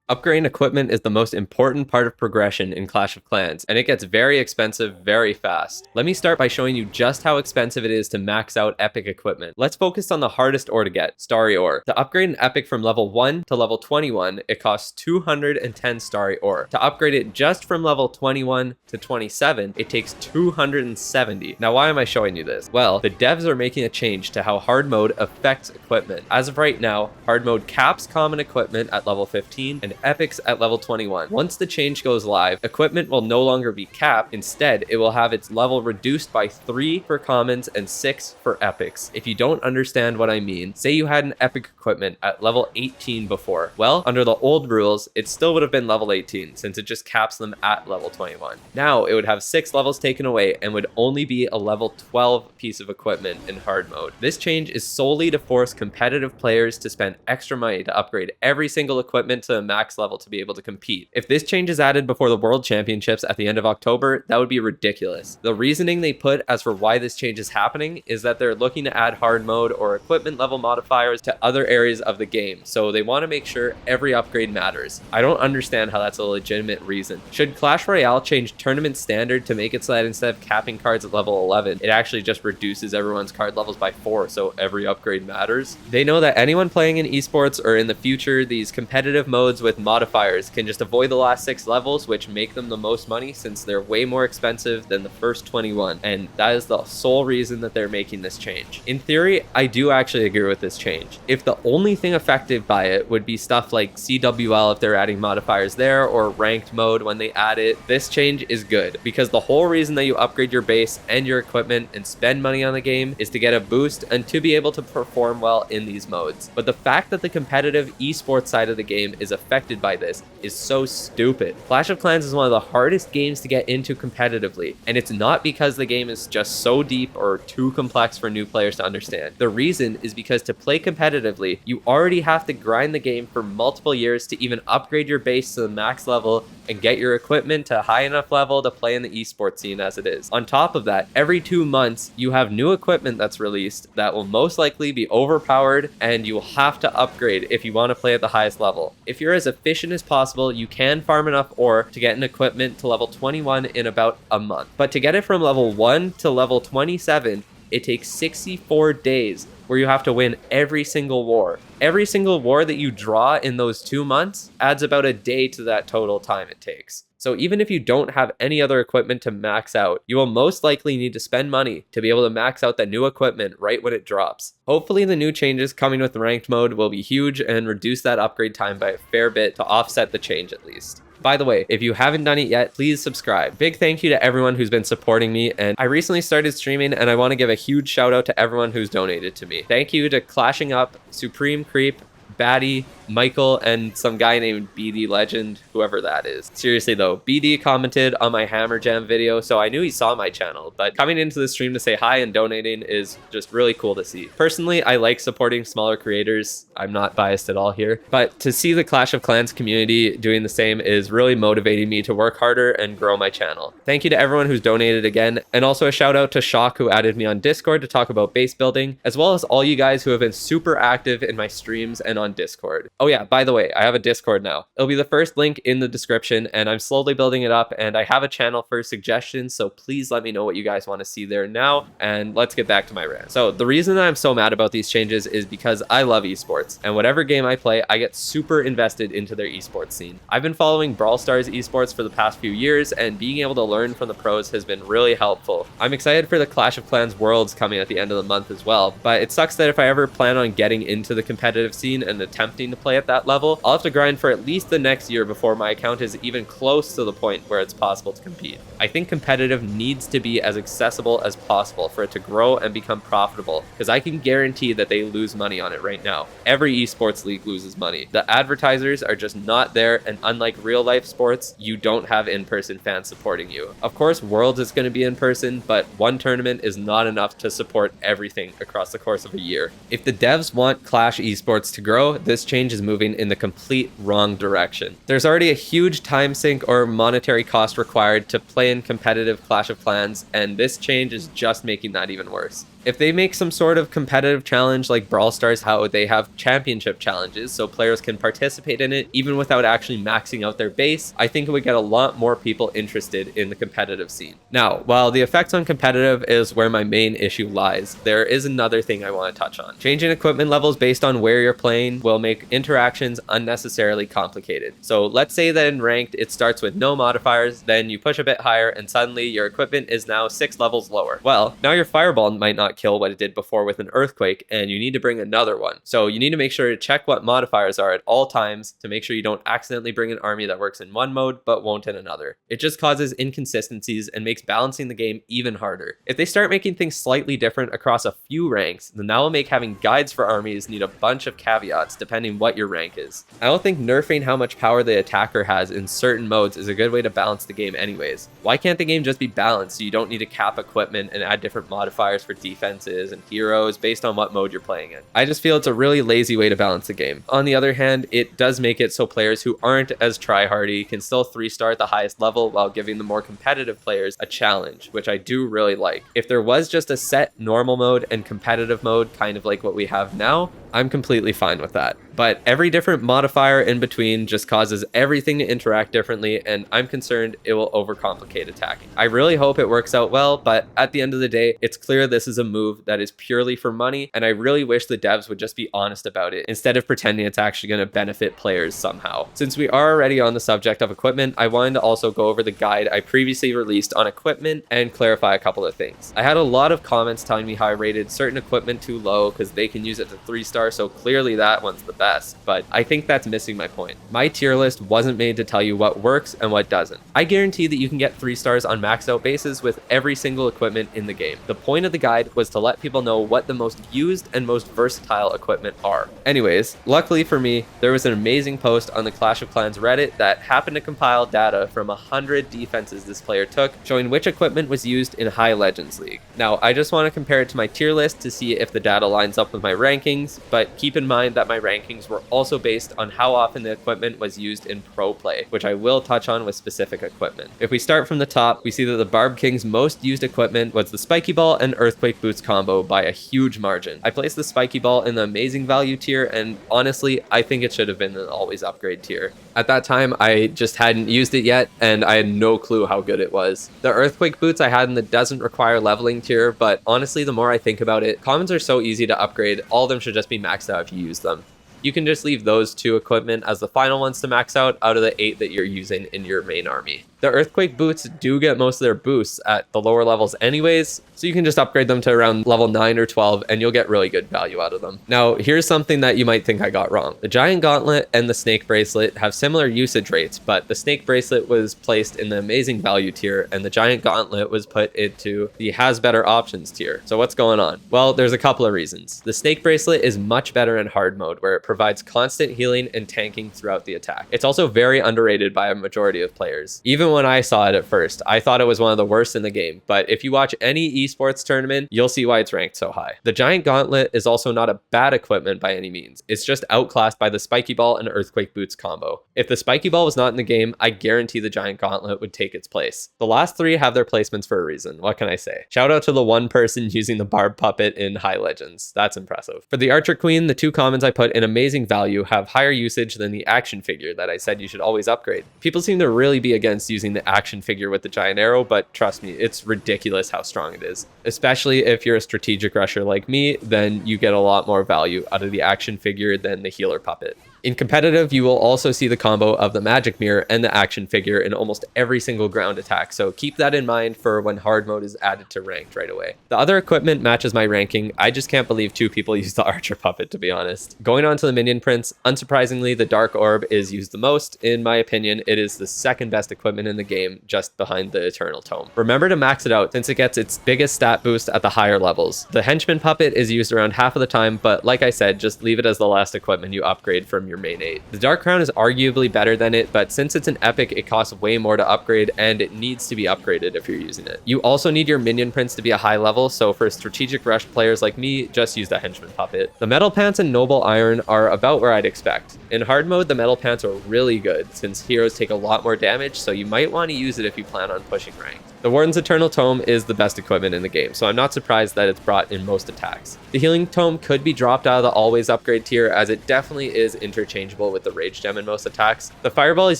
Upgrading equipment is the most important part of progression in Clash of Clans, and it gets very expensive very fast. Let me start by showing you just how expensive it is to max out epic equipment. Let's focus on the hardest ore to get, Starry Ore. To upgrade an epic from level 1 to level 21, it costs 210 Starry Ore. To upgrade it just from level 21 to 27, it takes 270. Now why am I showing you this? Well, the devs are making a change to how hard mode affects equipment. As of right now, hard mode caps common equipment at level 15 and epics at level 21. Once the change goes live, equipment will no longer be capped. Instead, it will have its level reduced by 3 for commons and 6 for epics. If you don't understand what I mean, say you had an epic equipment at level 18 before. Well, under the old rules, it still would have been level 18 since it just caps them at level 21. Now, it would have 6 levels taken away and would only be a level 12 piece of equipment in hard mode. This change is solely to force competitive players to spend extra money to upgrade every single equipment to the max level to be able to compete. If this change is added before the World Championships at the end of October, that would be ridiculous. The reasoning they put as for why this change is happening is that they're looking to add hard mode or equipment level modifiers to other areas of the game, so they want to make sure every upgrade matters. I don't understand how that's a legitimate reason. Should Clash Royale change tournament standard to make it so that instead of capping cards at level 11, it actually just reduces everyone's card levels by 4 so every upgrade matters? They know that anyone playing in esports or in the future, these competitive modes with modifiers can just avoid the last 6 levels, which make them the most money since they're way more expensive than the first 21, and that is the sole reason that they're making this change. In theory, I do actually agree with this change. If the only thing affected by it would be stuff like CWL if they're adding modifiers there, or ranked mode when they add it, this change is good, because the whole reason that you upgrade your base and your equipment and spend money on the game is to get a boost and to be able to perform well in these modes. But the fact that the competitive esports side of the game is affected by this is so stupid. Clash of Clans is one of the hardest games to get into competitively, and it's not because the game is just so deep or too complex for new players to understand. The reason is because to play competitively, you already have to grind the game for multiple years to even upgrade your base to the max level and get your equipment to high enough level to play in the esports scene as it is. On top of that, every 2 months, you have new equipment that's released that will most likely be overpowered, and you will have to upgrade if you want to play at the highest level. If you're as efficient as possible, you can farm enough ore to get an equipment to level 21 in about a month. But to get it from level 1 to level 27, it takes 64 days, where you have to win every single war. Every single war that you draw in those 2 months adds about a day to that total time it takes. So even if you don't have any other equipment to max out, you will most likely need to spend money to be able to max out that new equipment right when it drops. Hopefully the new changes coming with the ranked mode will be huge and reduce that upgrade time by a fair bit to offset the change at least. By the way, if you haven't done it yet, please subscribe. Big thank you to everyone who's been supporting me, and I recently started streaming and I want to give a huge shout out to everyone who's donated to me. Thank you to Clashing Up, Supreme Creep, Batty, Michael, and some guy named BD Legend, whoever that is. Seriously though, BD commented on my Hammer Jam video, so I knew he saw my channel, but coming into the stream to say hi and donating is just really cool to see. Personally, I like supporting smaller creators. I'm not biased at all here, but to see the Clash of Clans community doing the same is really motivating me to work harder and grow my channel. Thank you to everyone who's donated again, and also a shout out to Shock who added me on Discord to talk about base building, as well as all you guys who have been super active in my streams and on Discord. Oh yeah, by the way, I have a Discord now. It'll be the first link in the description, and I'm slowly building it up, and I have a channel for suggestions, so please let me know what you guys want to see there now, and let's get back to my rant. So the reason that I'm so mad about these changes is because I love esports, and whatever game I play, I get super invested into their esports scene. I've been following Brawl Stars esports for the past few years, and being able to learn from the pros has been really helpful. I'm excited for the Clash of Clans Worlds coming at the end of the month as well, but it sucks that if I ever plan on getting into the competitive scene and attempting to play at that level, I'll have to grind for at least the next year before my account is even close to the point where it's possible to compete. I think competitive needs to be as accessible as possible for it to grow and become profitable, because I can guarantee that they lose money on it right now. Every esports league loses money. The advertisers are just not there, and unlike real life sports, you don't have in-person fans supporting you. Of course, Worlds is going to be in person, but one tournament is not enough to support everything across the course of a year. If the devs want Clash esports to grow, this change is moving in the complete wrong direction. There's already a huge time sink or monetary cost required to play in competitive Clash of Clans, and this change is just making that even worse. If they make some sort of competitive challenge like Brawl Stars, how they have championship challenges so players can participate in it even without actually maxing out their base, I think it would get a lot more people interested in the competitive scene. Now, while the effects on competitive is where my main issue lies, there is another thing I want to touch on. Changing equipment levels based on where you're playing will make interactions unnecessarily complicated. So let's say that in ranked it starts with no modifiers, then you push a bit higher and suddenly your equipment is now 6 levels lower. Well, now your fireball might not kill what it did before with an earthquake, and you need to bring another one. So you need to make sure to check what modifiers are at all times to make sure you don't accidentally bring an army that works in one mode but won't in another. It just causes inconsistencies and makes balancing the game even harder. If they start making things slightly different across a few ranks, then that will make having guides for armies need a bunch of caveats depending what your rank is. I don't think nerfing how much power the attacker has in certain modes is a good way to balance the game anyways. Why can't the game just be balanced so you don't need to cap equipment and add different modifiers for defenses and heroes based on what mode you're playing in? I just feel it's a really lazy way to balance the game. On the other hand, it does make it so players who aren't as tryhardy can still 3-star at the highest level while giving the more competitive players a challenge, which I do really like. If there was just a set normal mode and competitive mode, kind of like what we have now, I'm completely fine with that. But every different modifier in between just causes everything to interact differently, and I'm concerned it will overcomplicate attacking. I really hope it works out well, but at the end of the day, it's clear this is a move that is purely for money, and I really wish the devs would just be honest about it instead of pretending it's actually going to benefit players somehow. Since we are already on the subject of equipment, I wanted to also go over the guide I previously released on equipment and clarify a couple of things. I had a lot of comments telling me how I rated certain equipment too low because they can use it to 3-star, so clearly that one's the best, but I think that's missing my point. My tier list wasn't made to tell you what works and what doesn't. I guarantee that you can get 3 stars on maxed out bases with every single equipment in the game. The point of the guide was to let people know what the most used and most versatile equipment are. Anyways, luckily for me, there was an amazing post on the Clash of Clans Reddit that happened to compile data from 100 defenses this player took, showing which equipment was used in High Legends League. Now, I just want to compare it to my tier list to see if the data lines up with my rankings, but keep in mind that my rankings were also based on how often the equipment was used in pro play, which I will touch on with specific equipment. If we start from the top, we see that the Barb King's most used equipment was the Spiky Ball and Earthquake Boots combo by a huge margin. I placed the Spiky Ball in the amazing value tier, and honestly, I think it should have been an always upgrade tier. At that time, I just hadn't used it yet, and I had no clue how good it was. The Earthquake Boots I had in the doesn't require leveling tier, but honestly, the more I think about it, commons are so easy to upgrade, all of them should just be maxed out if you use them. You can just leave those 2 equipment as the final ones to max out of the 8 that you're using in your main army. The Earthquake Boots do get most of their boosts at the lower levels anyways, so you can just upgrade them to around level 9 or 12 and you'll get really good value out of them. Now, here's something that you might think I got wrong. The Giant Gauntlet and the Snake Bracelet have similar usage rates, but the Snake Bracelet was placed in the amazing value tier and the Giant Gauntlet was put into the has better options tier. So what's going on? Well, there's a couple of reasons. The Snake Bracelet is much better in hard mode, where it provides constant healing and tanking throughout the attack. It's also very underrated by a majority of players. Even when I saw it at first, I thought it was one of the worst in the game, but if you watch any esports tournament, you'll see why it's ranked so high. The Giant Gauntlet is also not a bad equipment by any means. It's just outclassed by the Spiky Ball and Earthquake Boots combo. If the Spiky Ball was not in the game, I guarantee the Giant Gauntlet would take its place. The last 3 have their placements for a reason. What can I say? Shout out to the one person using the Barb Puppet in High Legends. That's impressive. For the Archer Queen, the 2 commons I put in amazing value have higher usage than the action figure that I said you should always upgrade. People seem to really be against using the action figure with the giant arrow, but trust me, it's ridiculous how strong it is. Especially if you're a strategic rusher like me, then you get a lot more value out of the action figure than the healer puppet. In competitive, you will also see the combo of the magic mirror and the action figure in almost every single ground attack, so keep that in mind for when hard mode is added to ranked right away. The other equipment matches my ranking. I just can't believe 2 people use the archer puppet, to be honest. Going on to the minion prints, unsurprisingly, the dark orb is used the most. In my opinion, it is the 2nd best equipment in the game, just behind the eternal tome. Remember to max it out since it gets its biggest stat boost at the higher levels. The henchman puppet is used around half of the time, but like I said, just leave it as the last equipment you upgrade from your main 8. The Dark Crown is arguably better than it, but since it's an epic, it costs way more to upgrade and it needs to be upgraded if you're using it. You also need your minion prints to be a high level, so for strategic rush players like me, just use the henchman puppet. The metal pants and noble iron are about where I'd expect. In hard mode, the metal pants are really good since heroes take a lot more damage, so you might want to use it if you plan on pushing ranked. The Warden's Eternal Tome is the best equipment in the game, so I'm not surprised that it's brought in most attacks. The Healing Tome could be dropped out of the always upgrade tier, as it definitely is interchangeable with the Rage Gem in most attacks. The Fireball is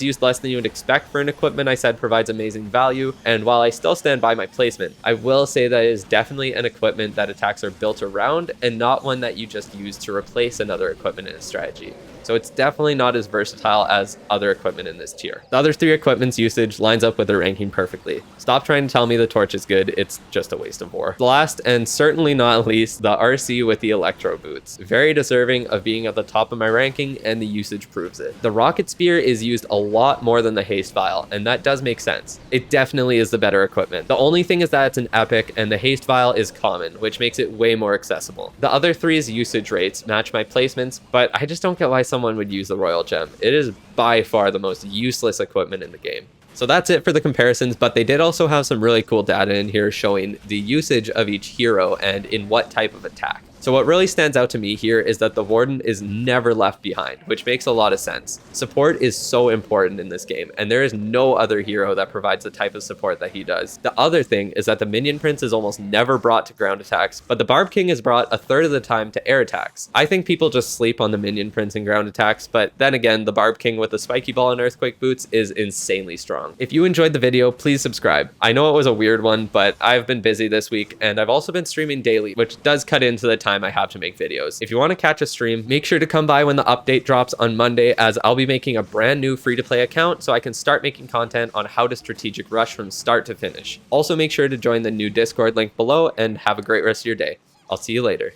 used less than you would expect for an equipment I said provides amazing value, and while I still stand by my placement, I will say that it is definitely an equipment that attacks are built around and not one that you just use to replace another equipment in a strategy. So it's definitely not as versatile as other equipment in this tier. The other 3 equipment's usage lines up with their ranking perfectly. Stop trying to tell me the Torch is good, it's just a waste of war. Last, and certainly not least, the RC with the Electro Boots. Very deserving of being at the top of my ranking, and the usage proves it. The Rocket Spear is used a lot more than the Haste Vial, and that does make sense. It definitely is the better equipment. The only thing is that it's an epic, and the Haste Vial is common, which makes it way more accessible. The other 3's usage rates match my placements, but I just don't get why someone would use the Royal Gem. It is by far the most useless equipment in the game. So that's it for the comparisons, but they did also have some really cool data in here showing the usage of each hero and in what type of attack. So what really stands out to me here is that the Warden is never left behind, which makes a lot of sense. Support is so important in this game, and there is no other hero that provides the type of support that he does. The other thing is that the Minion Prince is almost never brought to ground attacks, but the Barb King is brought a third of the time to air attacks. I think people just sleep on the Minion Prince in ground attacks, but then again, the Barb King with the Spiky Ball and Earthquake Boots is insanely strong. If you enjoyed the video, please subscribe. I know it was a weird one, but I've been busy this week, and I've also been streaming daily, which does cut into the time I have to make videos. If you want to catch a stream, make sure to come by when the update drops on Monday, as I'll be making a brand new free-to-play account so I can start making content on how to strategic rush from start to finish. Also, make sure to join the new Discord link below, and have a great rest of your day. I'll see you later.